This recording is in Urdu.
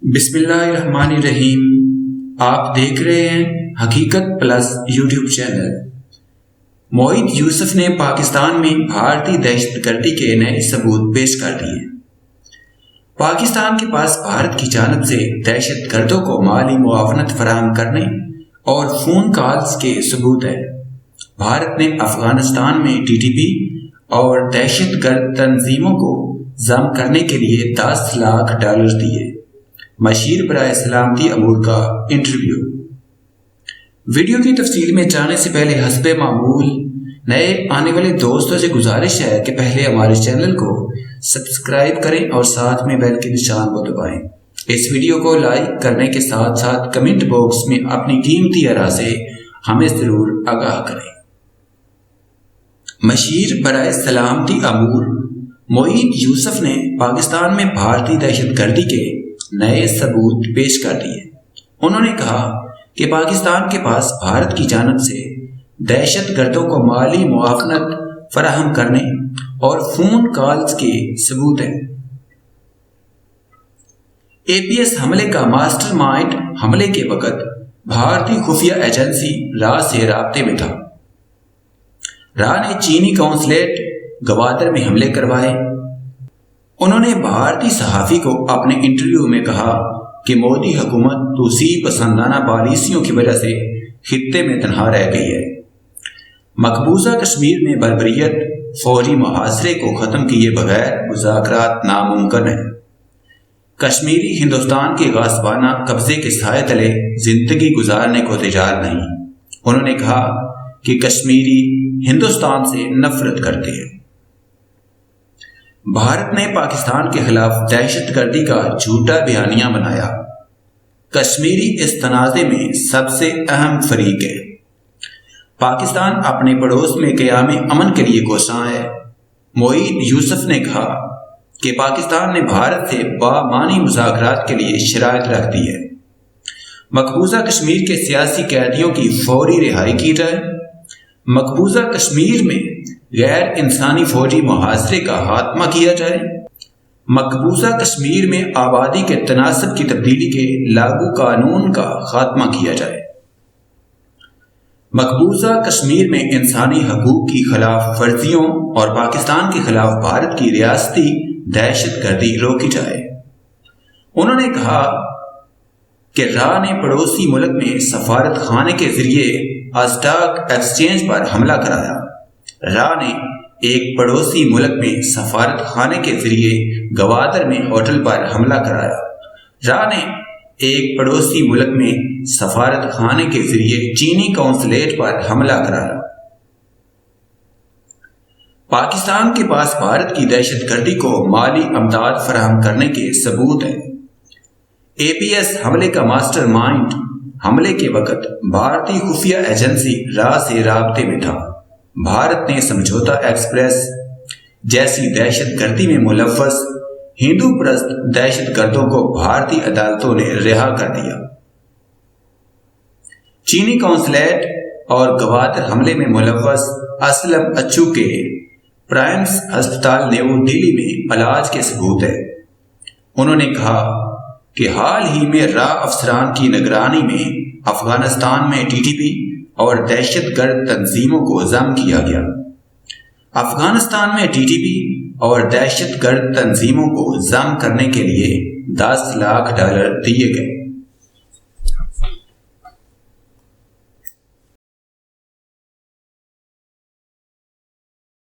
بسم اللہ الرحمن الرحیم۔ آپ دیکھ رہے ہیں حقیقت پلس یوٹیوب چینل۔ موعد یوسف نے پاکستان میں بھارتی دہشت گردی کے نئے ثبوت پیش کر دیے۔ پاکستان کے پاس بھارت کی جانب سے دہشت گردوں کو مالی معاونت فراہم کرنے اور فون کالز کے ثبوت ہے۔ بھارت نے افغانستان میں TTP اور دہشت گرد تنظیموں کو ضم کرنے کے لیے $10 لاکھ دیے۔ مشیر برائے سلامتی امور کا انٹرویو۔ ویڈیو کی تفصیل میں جانے سے پہلے حسب معمول نئے آنے والے دوستوں سے گزارش ہے کہ پہلے ہمارے چینل کو سبسکرائب کریں اور ساتھ میں بیل کے نشان کو دبائیں۔ اس ویڈیو کو لائک کرنے کے ساتھ ساتھ کمنٹ باکس میں اپنی قیمتی آراء سے ہمیں ضرور آگاہ کریں۔ مشیر برائے سلامتی امور موعد یوسف نے پاکستان میں بھارتی دہشت گردی کے نئے ثبوت پیش کر دیے۔ انہوں نے کہا کہ پاکستان کے پاس بھارت کی جانب سے دہشت گردوں کو مالی معاونت فراہم کرنے اور فون کالز کے ثبوت ہیں۔ APS حملے کا ماسٹر مائنڈ حملے کے وقت بھارتی خفیہ ایجنسی را سے رابطے میں تھا۔ را نے چینی قونصلیٹ گوادر میں حملے کروائے۔ انہوں نے بھارتی صحافی کو اپنے انٹرویو میں کہا کہ مودی حکومت توسیع پسندانہ پالیسیوں کی وجہ سے خطے میں تنہا رہ گئی ہے۔ مقبوضہ کشمیر میں بربریت فوری محاصرے کو ختم کیے بغیر مذاکرات ناممکن ہیں۔ کشمیری ہندوستان کے غاصبانہ قبضے کے سائے تلے زندگی گزارنے کو تیار نہیں۔ انہوں نے کہا کہ کشمیری ہندوستان سے نفرت کرتے ہیں۔ بھارت نے پاکستان کے خلاف دہشت گردی کا جھوٹا بیانیہ بنایا۔ کشمیری اس تنازع میں سب سے اہم فریق ہے۔ پاکستان اپنے پڑوس میں قیام امن کے لیے کوشاں ہے۔ موعد یوسف نے کہا کہ پاکستان نے بھارت سے بامعنی مذاکرات کے لیے شرائط رکھ دی ہے۔ مقبوضہ کشمیر کے سیاسی قیدیوں کی فوری رہائی کی جائے۔ مقبوضہ کشمیر میں غیر انسانی فوجی محاصرے کا خاتمہ کیا جائے۔ مقبوضہ کشمیر میں آبادی کے تناسب کی تبدیلی کے لاگو قانون کا خاتمہ کیا جائے۔ مقبوضہ کشمیر میں انسانی حقوق کی خلاف ورزیوں اور پاکستان کے خلاف بھارت کی ریاستی دہشت گردی روکی جائے۔ انہوں نے کہا کہ را نے پڑوسی ملک میں سفارت خانے کے ذریعے اسٹاک ایکسچینج پر حملہ کرایا۔ را نے ایک پڑوسی ملک میں سفارت خانے کے ذریعے گوادر میں ہوٹل پر حملہ کرایا۔ را نے ایک پڑوسی ملک میں سفارت خانے کے ذریعے چینی قونصلیٹ پر حملہ کرایا۔ پاکستان کے پاس بھارت کی دہشت گردی کو مالی امداد فراہم کرنے کے ثبوت ہیں۔ APS حملے کا ماسٹر مائنڈ حملے کے وقت بھارتی خفیہ ایجنسی را سے رابطے میں تھا۔ بھارت نے سمجھوتا ایکسپریس جیسی دہشت گردی میں ملوث ہندو پرست دہشت گردوں کو بھارتی عدالتوں نے رہا کر دیا۔ چینی قونصلیٹ اور گوادر حملے میں ملوث اسلم اچو کے پرائمس ہسپتال نیو دہلی میں علاج کے ثبوت ہے۔ انہوں نے کہا کہ حال ہی میں را افسران کی نگرانی میں افغانستان میں TTP اور دہشت گرد تنظیموں کو ضم کیا گیا۔ افغانستان میں TTP اور دہشت گرد تنظیموں کو ضم کرنے کے لیے $10 لاکھ دیے گئے۔